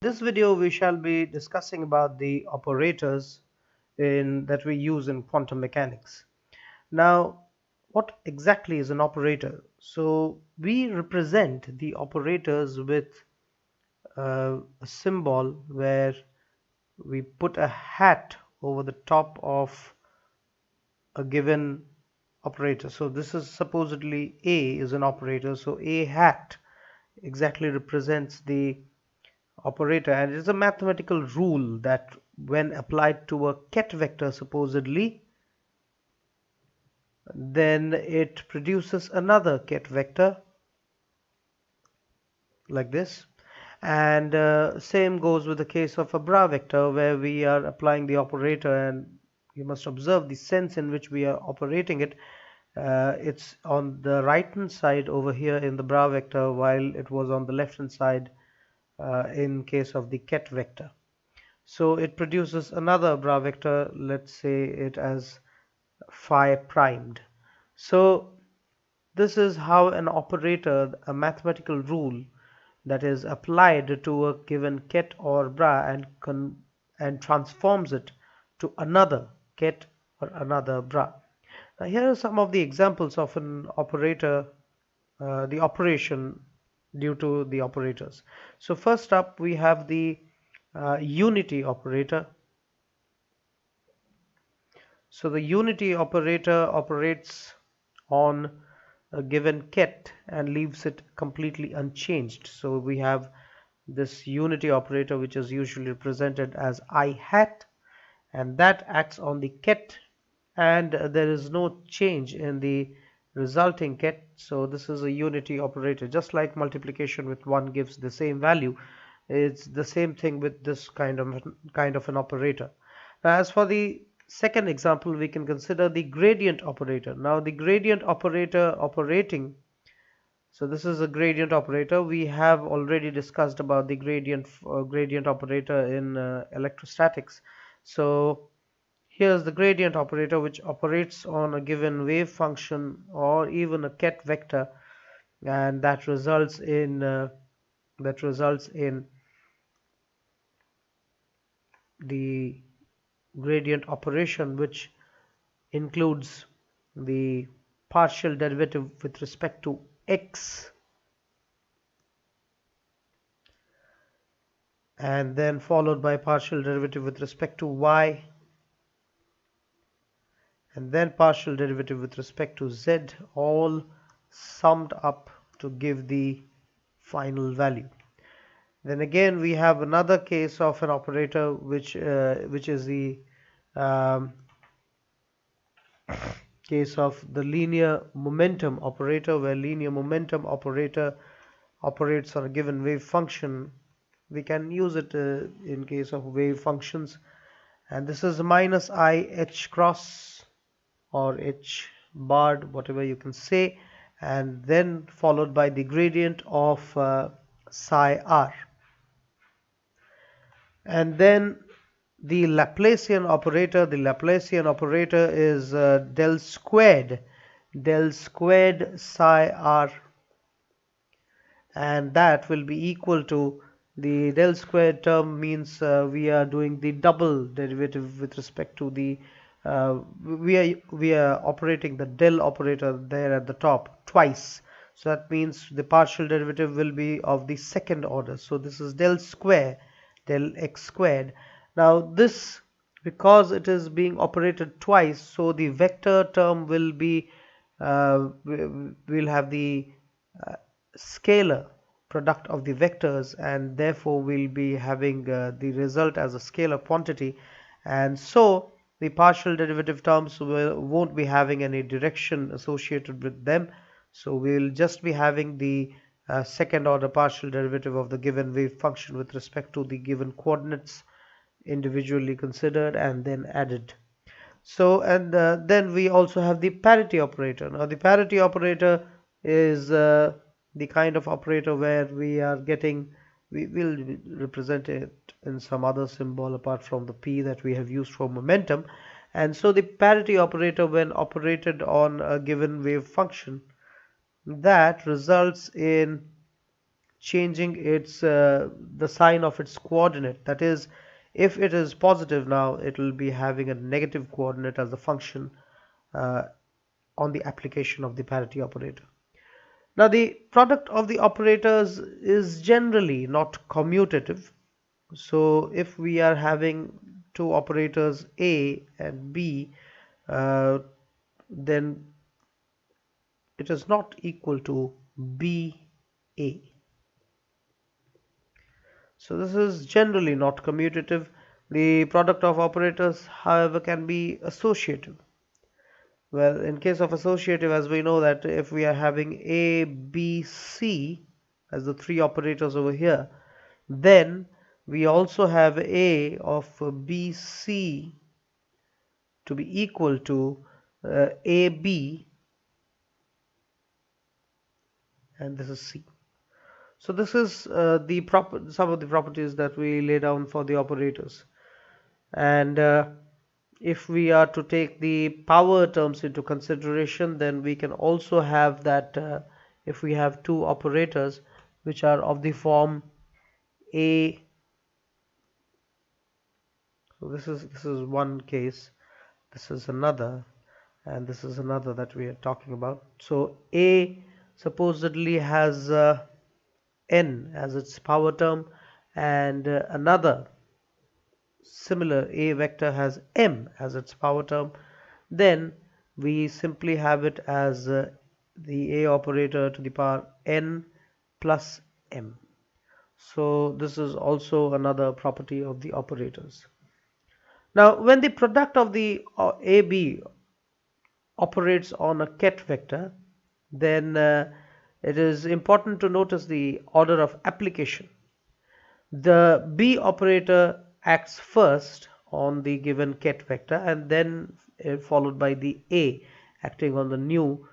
In this video, we shall be discussing about the operators that we use in quantum mechanics. Now, what exactly is an operator? So, we represent the operators with a symbol where we put a hat over the top of a given operator. So, this is supposedly A is an operator. So, A hat exactly represents the operator, and it is a mathematical rule that when applied to a ket vector supposedly, then it produces another ket vector like this. And same goes with the case of a bra vector, where we are applying the operator, and you must observe the sense in which we are operating it. It's on the right hand side over here in the bra vector, while it was on the left hand side in case of the ket vector. So it produces another bra vector, let's say it as phi primed. So this is how an operator, a mathematical rule that is applied to a given ket or bra, and transforms it to another ket or another bra. Now here are some of the examples of an operator, the operation due to the operators. So first up we have the unity operator. So the unity operator operates on a given ket and leaves it completely unchanged. So we have this unity operator, which is usually represented as I hat, and that acts on the ket, and there is no change in the resulting ket. So this is a unity operator. Just like multiplication with 1 gives the same value, it's the same thing with this kind of an operator. Now, as for the second example, we can consider the gradient operator. Now the gradient operator operating, so this is a gradient operator. We have already discussed about the gradient operator in electrostatics. So here's the gradient operator, which operates on a given wave function or even a ket vector, and that results in the gradient operation, which includes the partial derivative with respect to x, and then followed by partial derivative with respect to y, and then partial derivative with respect to z, all summed up to give the final value. Then again we have another case of an operator which is the um, case of the linear momentum operator, where linear momentum operator operates on a given wave function. We can use it in case of wave functions, and this is minus I h cross or h barred, whatever you can say, and then followed by the gradient of psi r. And then the Laplacian operator is del squared psi r, and that will be equal to the del squared term. Means we are doing the double derivative with respect to the we are operating the del operator there at the top twice. So that means the partial derivative will be of the second order. So this is del x squared. Now this, because it is being operated twice, so the vector term will be we'll have the scalar product of the vectors, and therefore we'll be having the result as a scalar quantity, and so the partial derivative terms won't be having any direction associated with them. So we'll just be having the second order partial derivative of the given wave function with respect to the given coordinates individually considered and then added. So, and then we also have the parity operator. Now the parity operator is the kind of operator where we will represent it in some other symbol apart from the p that we have used for momentum. And so the parity operator, when operated on a given wave function, that results in changing its the sign of its coordinate. That is, if it is positive, now it will be having a negative coordinate as a function uh, on the application of the parity operator. Now, the product of the operators is generally not commutative. So if we are having two operators A and B, uh, then it is not equal to BA. So this is generally not commutative. The product of operators, however, can be associative. Well, in case of associative, as we know that if we are having A, B, C as the three operators over here, then we also have A of B, C to be equal to AB, and this is C. So this is some of the properties that we lay down for the operators. And if we are to take the power terms into consideration, then we can also have that if we have two operators which are of the form A, so this is one case, this is another, and this is another that we are talking about. So A supposedly has n as its power term, and another similar A vector has m as its power term, then we simply have it as the A operator to the power n plus m. So this is also another property of the operators. Now, when the product of the AB operates on a ket vector, then it is important to notice the order of application. The B operator acts first on the given ket vector, and then followed by the A acting on the new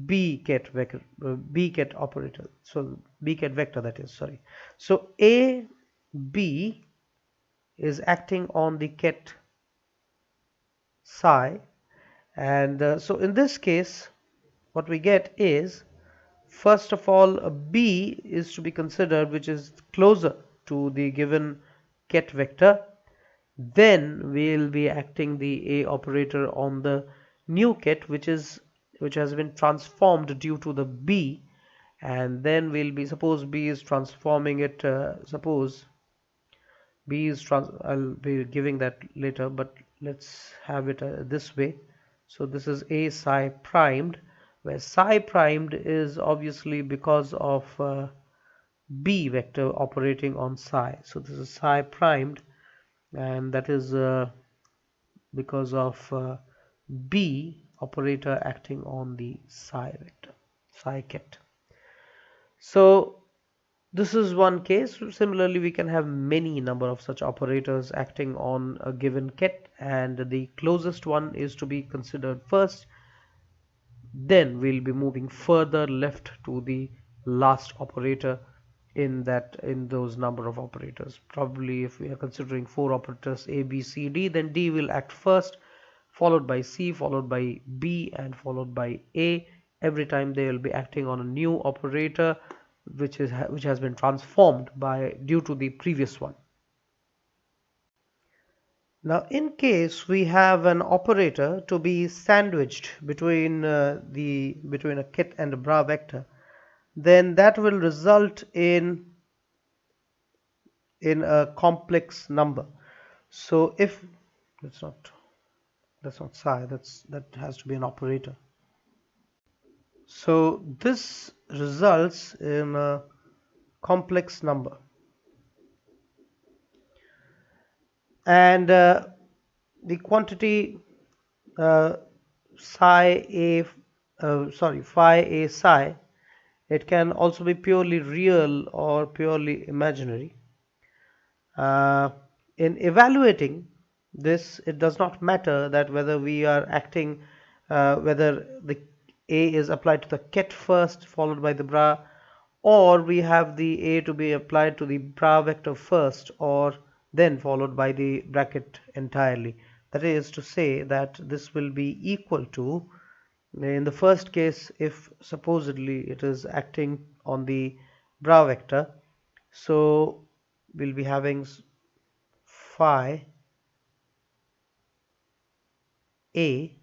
B ket vector, B ket operator. So B ket vector, that is, sorry. So A B is acting on the ket psi, and so in this case what we get is, first of all, a B is to be considered, which is closer to the given ket vector. Then we'll be acting the A operator on the new ket, which has been transformed due to the B, and then we'll be, suppose B is transforming it, suppose B is I'll be giving that later, but let's have it this way. So this is A psi primed, where psi primed is obviously because of B vector operating on psi. So this is psi primed, and that is because of B operator acting on the psi vector, psi ket. So this is one case. Similarly, we can have many number of such operators acting on a given ket, and the closest one is to be considered first. Then we'll be moving further left to the last operator in those number of operators. Probably if we are considering four operators A, B, C, D, then D will act first, followed by C, followed by B, and followed by A. Every time they will be acting on a new operator which has been transformed due to the previous one. Now, in case we have an operator to be sandwiched between between a ket and a bra vector, then that will result in a complex number. So if that's not psi, that has to be an operator. So this results in a complex number, and the quantity psi a phi a psi, it can also be purely real or purely imaginary. In evaluating this, it does not matter that whether we are acting whether the A is applied to the ket first followed by the bra, or we have the A to be applied to the bra vector first or then followed by the bracket entirely. That is to say that this will be equal to, in the first case, if supposedly it is acting on the bra vector. So we'll be having phi a.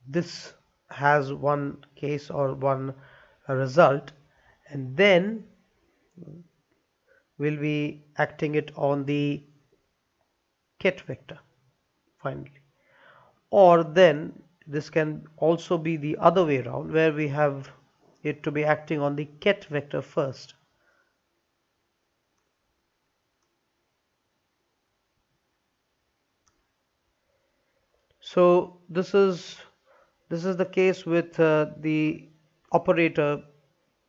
This has one case or one result, and then we'll be acting it on the ket vector finally. Or then this can also be the other way around, where we have it to be acting on the ket vector first. So this is the case with the operator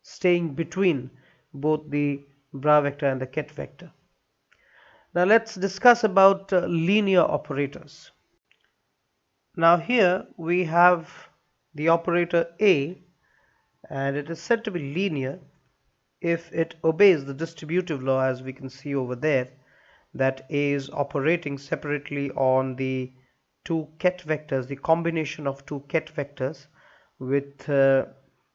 staying between both the bra vector and the ket vector. Now let's discuss about linear operators. Now here we have the operator A, and it is said to be linear if it obeys the distributive law, as we can see over there, that A is operating separately on the two ket vectors, the combination of two ket vectors with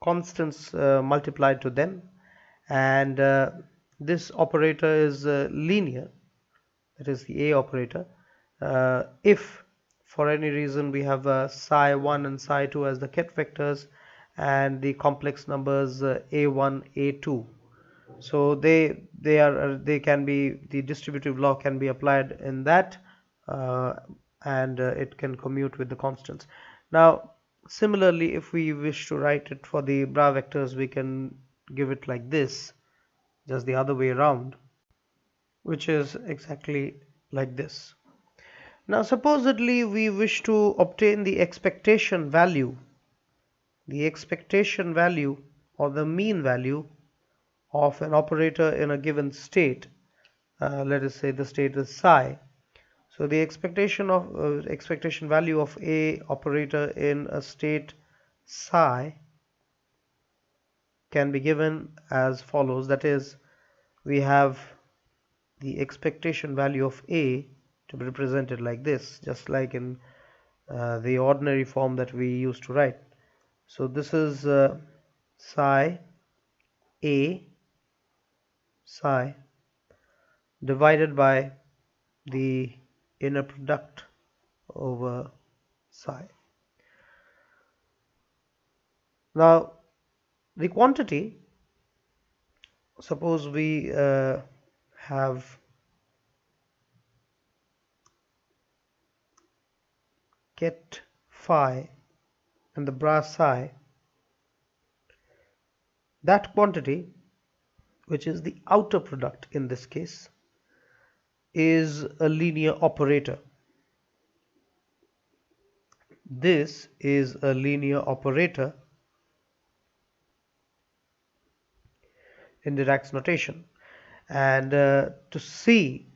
constants multiplied to them, and this operator is linear, that is the A operator, if for any reason we have psi1 and psi2 as the ket vectors and the complex numbers a1 a2. So they can be, the distributive law can be applied in that, uh, and it can commute with the constants. Now similarly, if we wish to write it for the bra vectors, we can give it like this, just the other way around, which is exactly like this. Now supposedly we wish to obtain the expectation value or the mean value of an operator in a given state. Let us say the state is psi. So the expectation value of a operator in a state psi can be given as follows. That is, we have the expectation value of a to be represented like this, just like in the ordinary form that we used to write. So this is psi a psi divided by the inner product over psi. Now the quantity, suppose we have ket phi and the bra psi, that quantity, which is the outer product in this case, is a linear operator. This is a linear operator in Dirac's notation, and to see,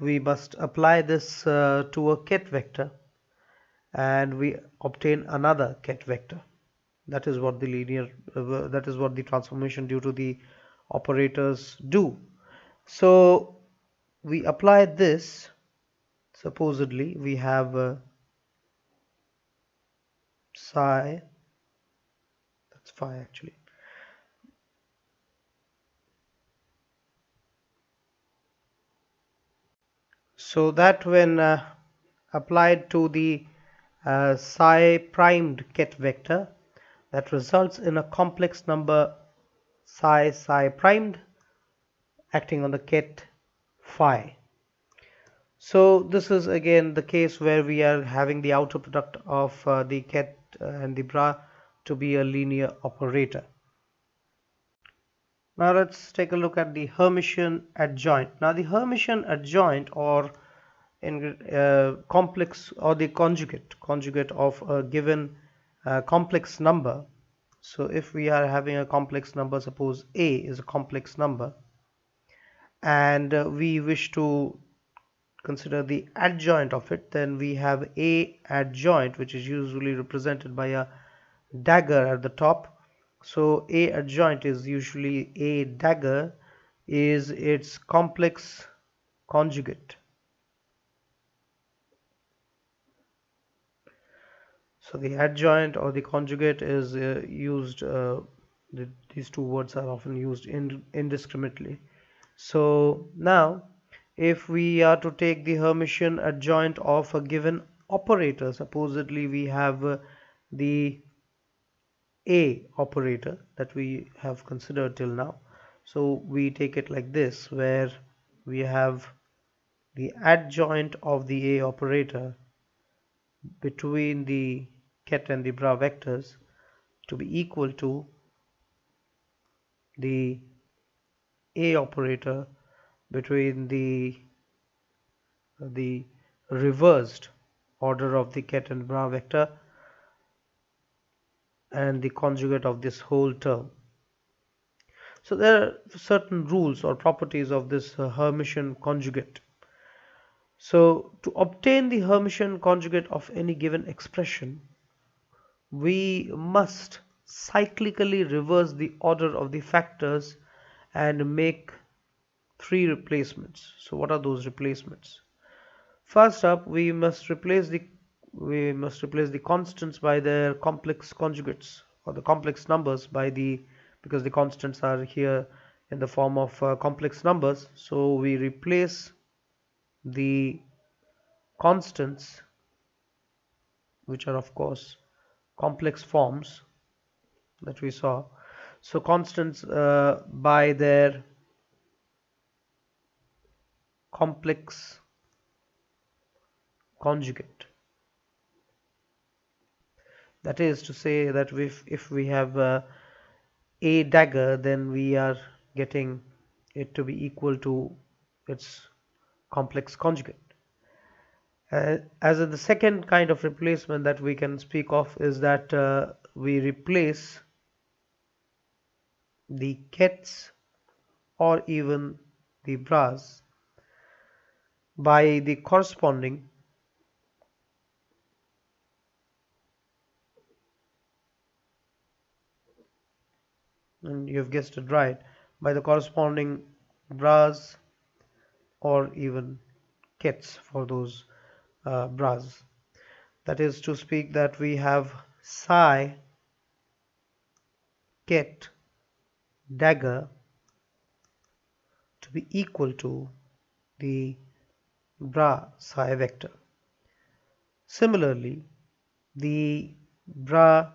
we must apply this to a ket vector, and we obtain another ket vector. That is what the transformation due to the operators do. So we apply this. Supposedly we have psi, that's phi actually. So that when applied to the psi primed ket vector, that results in a complex number psi primed acting on the ket phi. So this is again the case where we are having the outer product of the ket and the bra to be a linear operator. Now let's take a look at the Hermitian adjoint. Now the Hermitian adjoint, or in complex, or the conjugate of a given complex number. So if we are having a complex number, suppose a is a complex number, and we wish to consider the adjoint of it, then we have a adjoint, which is usually represented by a dagger at the top. So a adjoint is usually a dagger is its complex conjugate. So the adjoint or the conjugate is used, these two words are often used indiscriminately. So now, if we are to take the Hermitian adjoint of a given operator, supposedly we have the A operator that we have considered till now. So we take it like this, where we have the adjoint of the A operator between the ket and the bra vectors to be equal to the A operator between the reversed order of the ket and bra vector and the conjugate of this whole term. So there are certain rules or properties of this Hermitian conjugate. So to obtain the Hermitian conjugate of any given expression, we must cyclically reverse the order of the factors and make three replacements. So what are those replacements? First up, we must replace the constants by their complex conjugates, or the complex numbers by the, because the constants are here in the form of complex numbers. So we replace the constants, which are of course complex forms that we saw. So constants by their complex conjugate. That is to say that if we have a dagger, then we are getting it to be equal to its complex conjugate. As in the second kind of replacement that we can speak of is that we replace the kets or even the bras by the corresponding, and you've guessed it right, by the corresponding bras or even kets for those bras. That is to speak that we have psi ket dagger to be equal to the bra psi vector. Similarly, the bra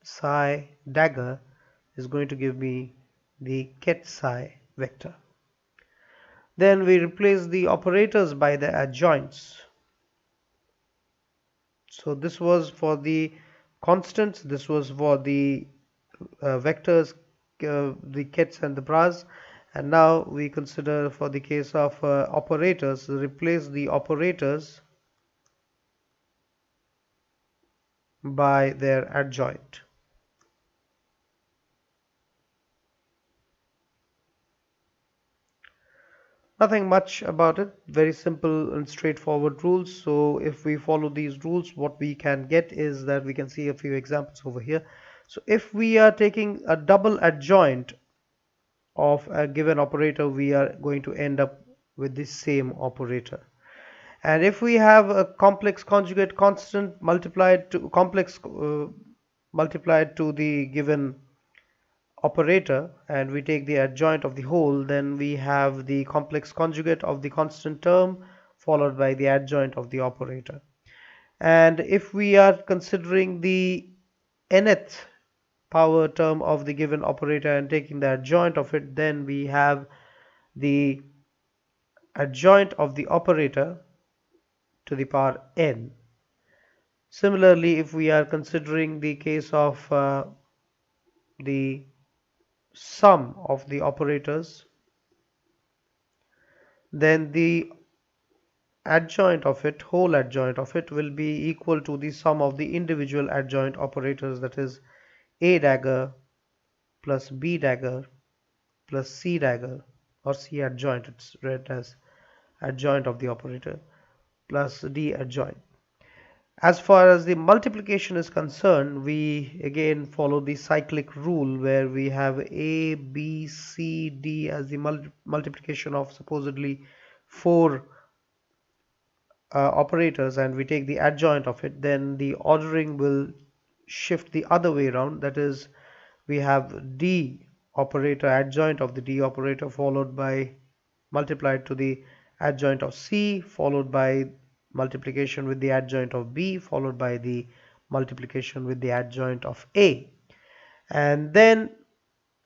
psi dagger is going to give me the ket psi vector. Then we replace the operators by the adjoints. So this was for the constants, this was for the vectors, the kets and the bras, and now we consider for the case of operators, replace the operators by their adjoint. Nothing much about it, very simple and straightforward rules. So if we follow these rules, what we can get is that we can see a few examples over here. So if we are taking a double adjoint of a given operator, we are going to end up with the same operator. And if we have a complex conjugate constant multiplied to the given operator, and we take the adjoint of the whole, then we have the complex conjugate of the constant term followed by the adjoint of the operator. And if we are considering the nth power term of the given operator and taking the adjoint of it, then we have the adjoint of the operator to the power n. Similarly, if we are considering the case of the sum of the operators, then the adjoint of it, whole adjoint of it, will be equal to the sum of the individual adjoint operators, that is a dagger plus b dagger plus c dagger, or c adjoint, it's read as adjoint of the operator, plus d adjoint. As far as the multiplication is concerned, we again follow the cyclic rule where we have a, b, c, d as the multiplication of supposedly 4 operators and we take the adjoint of it, then the ordering will shift the other way around. That is, we have D operator, adjoint of the D operator, followed by multiplied to the adjoint of C, followed by multiplication with the adjoint of B, followed by the multiplication with the adjoint of A. And then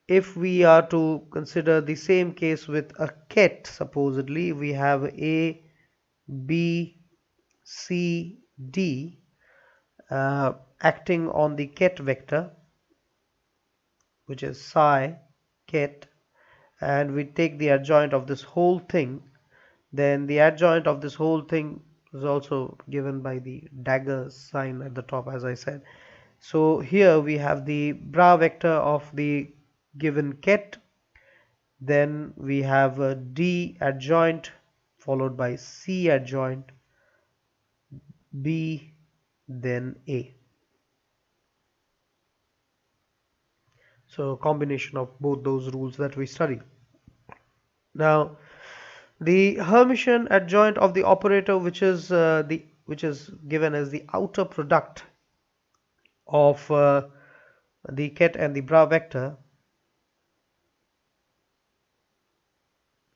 if we are to consider the same case with a ket, supposedly we have A, B, C, D acting on the ket vector, which is psi ket, and we take the adjoint of this whole thing, then the adjoint of this whole thing is also given by the dagger sign at the top, as I said. So here we have the bra vector of the given ket, then we have a D adjoint followed by C adjoint, B, then A. So a combination of both those rules that we studied. Now the Hermitian adjoint of the operator, which is given as the outer product of the ket and the bra vector,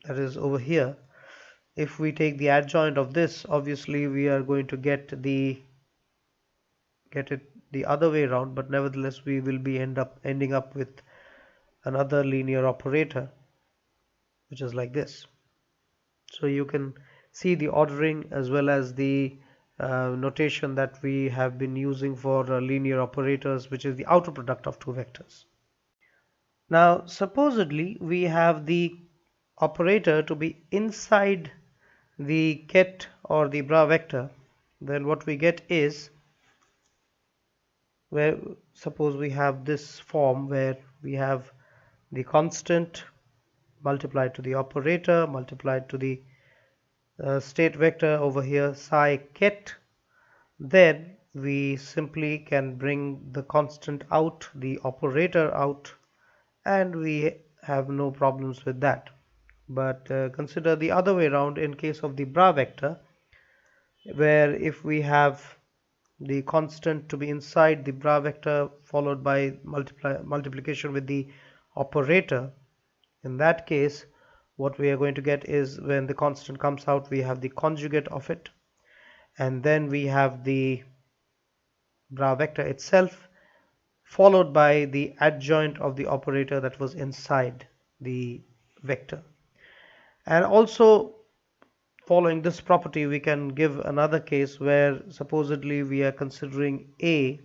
that is over here. If we take the adjoint of this, obviously we are going to get it the other way around, but nevertheless we will be ending up with another linear operator, which is like this. So you can see the ordering as well as the notation that we have been using for linear operators, which is the outer product of two vectors. Now supposedly we have the operator to be inside the ket or the bra vector. Then what we get is, where suppose we have this form where we have the constant multiplied to the operator multiplied to the state vector over here psi ket, then we simply can bring the constant out, the operator out, and we have no problems with that. But consider the other way around in case of the bra vector, where if we have the constant to be inside the bra vector followed by multiplication with the operator, in that case what we are going to get is, when the constant comes out, we have the conjugate of it, and then we have the bra vector itself followed by the adjoint of the operator that was inside the vector. And also, following this property, we can give another case where supposedly we are considering A,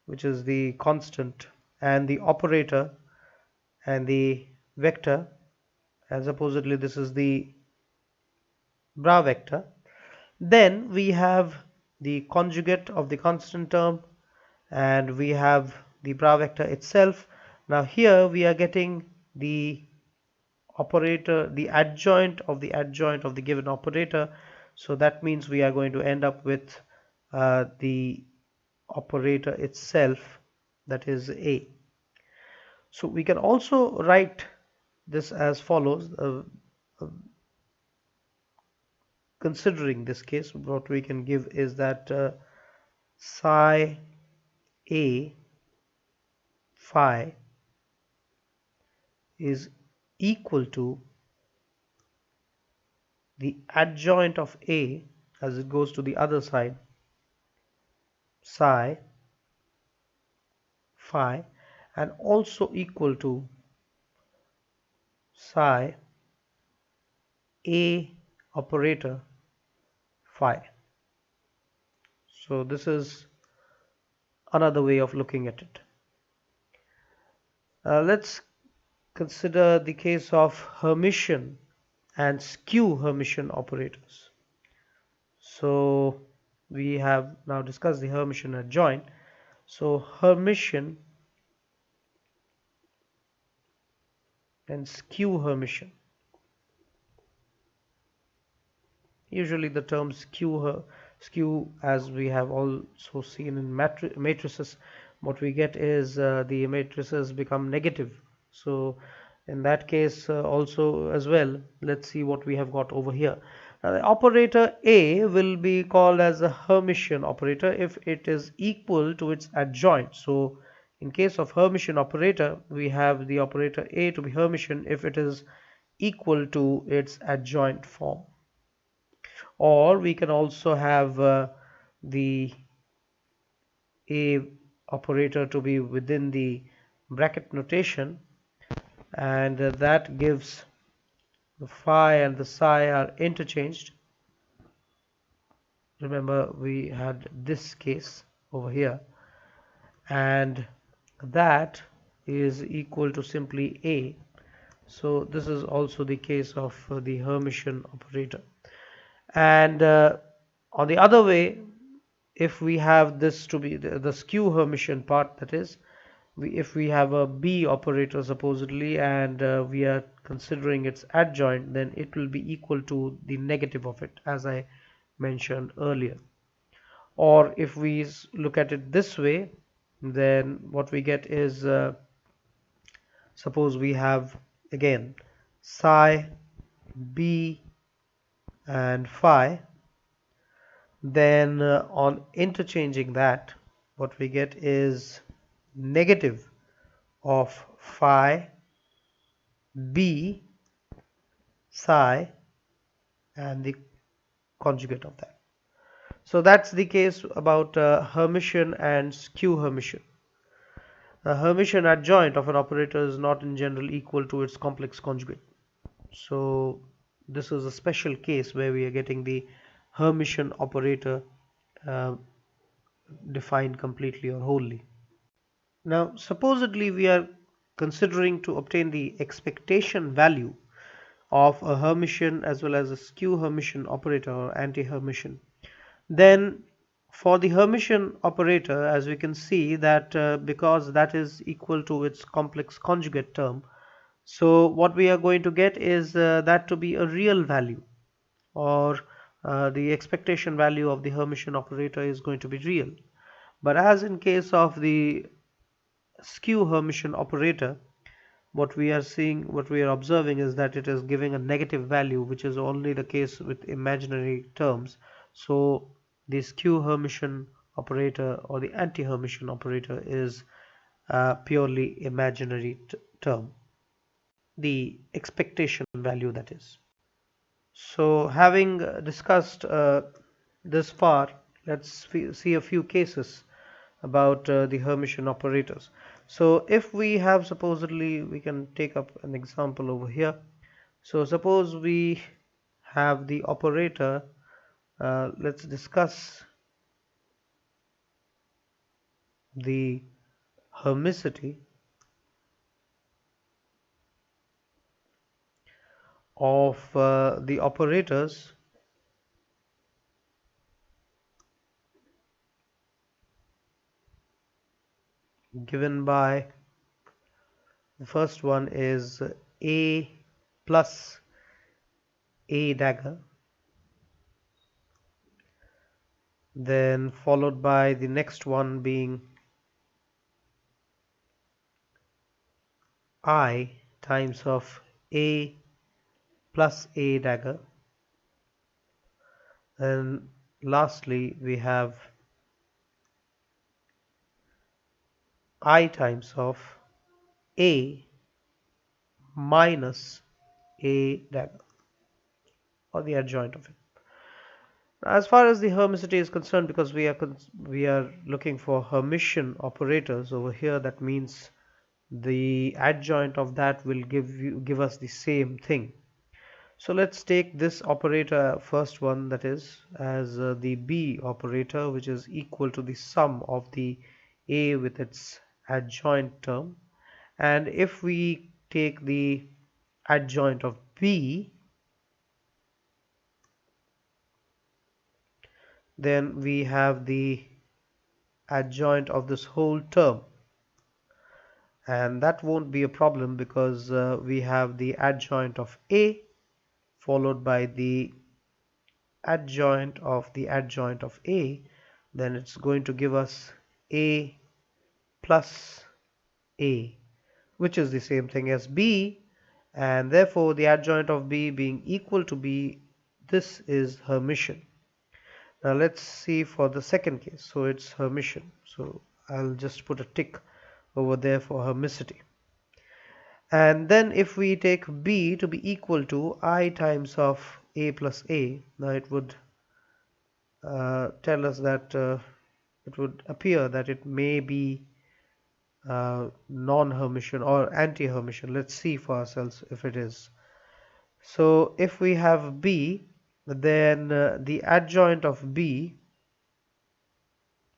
which is the constant, and the operator and the vector, and supposedly this is the bra vector. Then we have the conjugate of the constant term and we have the bra vector itself. Now here we are getting the operator, the adjoint of the given operator, so that means we are going to end up with the operator itself, that is A. So we can also write this as follows. Considering this case, what we can give is that psi A phi is equal to the adjoint of A as it goes to the other side, psi phi, and also equal to psi A operator phi. So this is another way of looking at it. Let's consider the case of Hermitian and skew Hermitian operators. So we have now discussed the Hermitian adjoint. So Hermitian and skew Hermitian. Usually the term skew, as we have also seen in matrices, what we get is the matrices become negative. So in that case also as well, let's see what we have got over here. The operator A will be called as a Hermitian operator if it is equal to its adjoint. So in case of Hermitian operator, we have the operator A to be Hermitian if it is equal to its adjoint form. Or we can also have the A operator to be within the bracket notation, and that gives the phi and the psi are interchanged. Remember, we had this case over here, and that is equal to simply A. So this is also the case of the Hermitian operator. And on the other way, if we have this to be the skew Hermitian part, that is, if we have a B operator supposedly, and we are considering its adjoint, then it will be equal to the negative of it, as I mentioned earlier. Or if we look at it this way, then what we get is, suppose we have again psi, B and phi, then on interchanging that, what we get is negative of phi, B, psi, and the conjugate of that. So that's the case about Hermitian and skew Hermitian. The Hermitian adjoint of an operator is not in general equal to its complex conjugate. So this is a special case where we are getting the Hermitian operator uh, defined completely or wholly. Now supposedly we are considering to obtain the expectation value of a Hermitian as well as a skew Hermitian operator or anti-Hermitian. Then for the Hermitian operator, as we can see that because that is equal to its complex conjugate term, so what we are going to get is that to be a real value, or the expectation value of the Hermitian operator is going to be real. But as in case of the skew Hermitian operator, what we are seeing, what we are observing is that it is giving a negative value, which is only the case with imaginary terms. So the skew Hermitian operator or the anti-Hermitian operator is a purely imaginary term, the expectation value, that is. So having discussed this far, let's see a few cases about the Hermitian operators. So if we have, supposedly, we can take up an example over here. So suppose we have the operator, let's discuss the hermicity of the operators given by, the first one is A plus A dagger, then followed by the next one being I times of A plus A dagger, and lastly we have I times of A minus A dagger, or the adjoint of it. As far as the hermicity is concerned, because we are looking for Hermitian operators over here, that means the adjoint of that will give us the same thing. So let's take this operator, first one, that is, as the B operator, which is equal to the sum of the A with its adjoint term. And if we take the adjoint of B, then we have the adjoint of this whole term, and that won't be a problem because we have the adjoint of A followed by the adjoint of the adjoint of A. Then it's going to give us A plus A, which is the same thing as B, and therefore the adjoint of B being equal to B, this is Hermitian. Now let's see for the second case. So it's Hermitian. So I'll just put a tick over there for Hermicity. And then if we take B to be equal to I times of A plus A, now it would tell us that it would appear that it may be non-Hermitian or anti-Hermitian. Let's see for ourselves if it is. So if we have B, then the adjoint of B,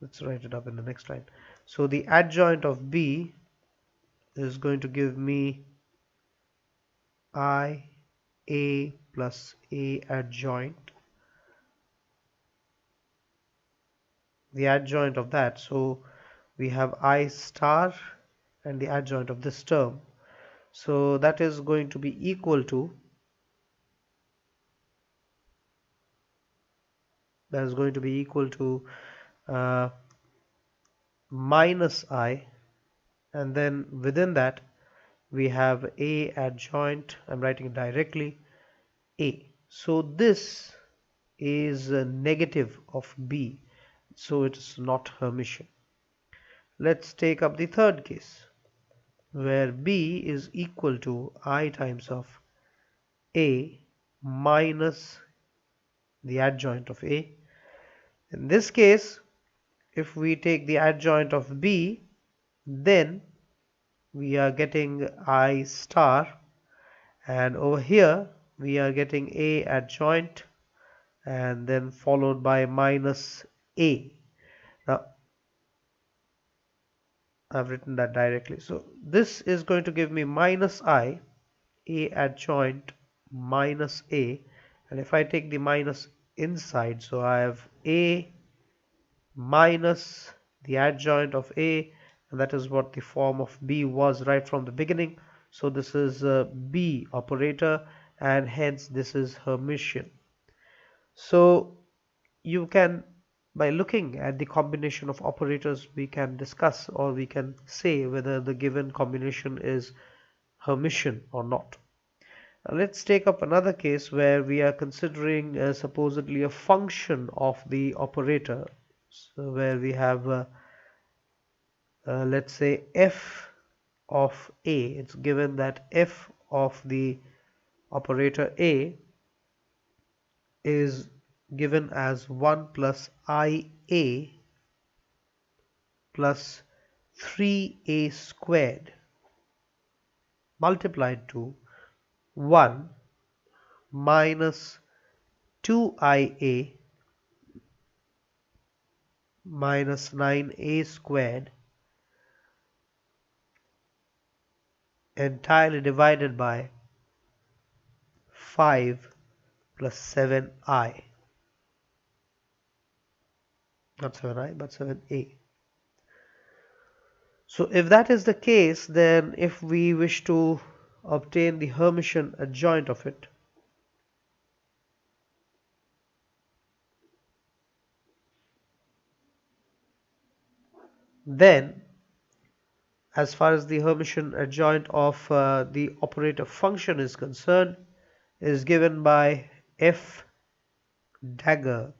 let's write it up in the next line. So the adjoint of B is going to give me I A plus A adjoint, the adjoint of that. So we have I star and the adjoint of this term. So that is going to be equal to, uh, minus I, and then within that we have A adjoint. I'm writing it directly, A. So this is a negative of B, so it's not Hermitian. Let's take up the third case where B is equal to I times of A minus the adjoint of A. In this case, if we take the adjoint of B, then we are getting I star, and over here we are getting A adjoint and then followed by minus A. Now I've written that directly. So this is going to give me minus I, A adjoint minus A, and if I take the minus inside, so I have A minus the adjoint of A, and that is what the form of B was right from the beginning. So this is a B operator, and hence this is Hermitian. So you can, by looking at the combination of operators, we can discuss or we can say whether the given combination is Hermitian or not. Now let's take up another case where we are considering supposedly a function of the operator. So where we have let's say f of A. It's given that f of the operator A is given as 1 plus IA plus 3A squared multiplied to 1 minus 2IA minus 9A squared entirely divided by 5 plus 7I. Not 7I, but 7A. So if that is the case, then if we wish to obtain the Hermitian adjoint of it, then as far as the Hermitian adjoint of the operator function is concerned, is given by f dagger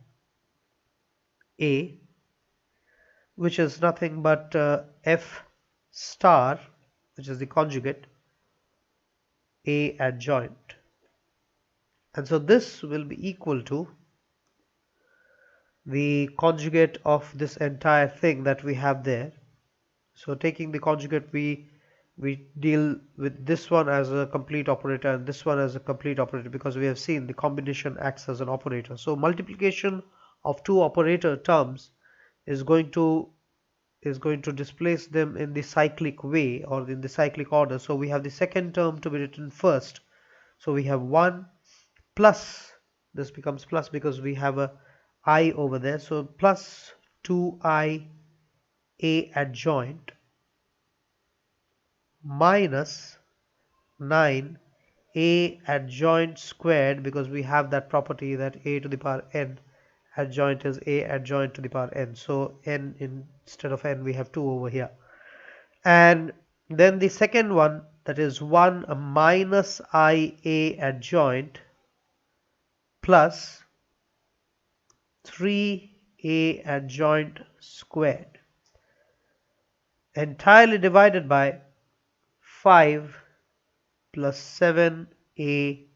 A, which is nothing but f star, which is the conjugate, A adjoint. And so this will be equal to the conjugate of this entire thing that we have there. So taking the conjugate, we deal with this one as a complete operator and this one as a complete operator, because we have seen the combination acts as an operator. So multiplication of two operator terms is going to displace them in the cyclic way or in the cyclic order. So we have the second term to be written first. So we have 1 plus, this becomes plus because we have a I over there, so plus 2I A adjoint minus 9 A adjoint squared, because we have that property that A to the power n adjoint is A adjoint to the power n, so n instead of n we have 2 over here. And then the second one, that is 1 minus I A adjoint plus 3a adjoint squared entirely divided by 5 plus 7a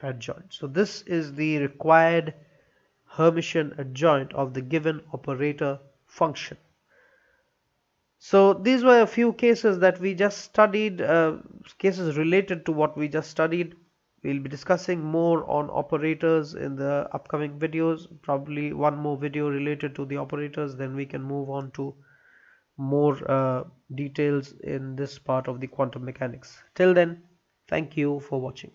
adjoint. So this is the required Hermitian adjoint of the given operator function. So these were a few cases that we just studied, cases related to what we just studied. We'll be discussing more on operators in the upcoming videos, probably one more video related to the operators, then we can move on to more details in this part of the quantum mechanics. Till then, thank you for watching.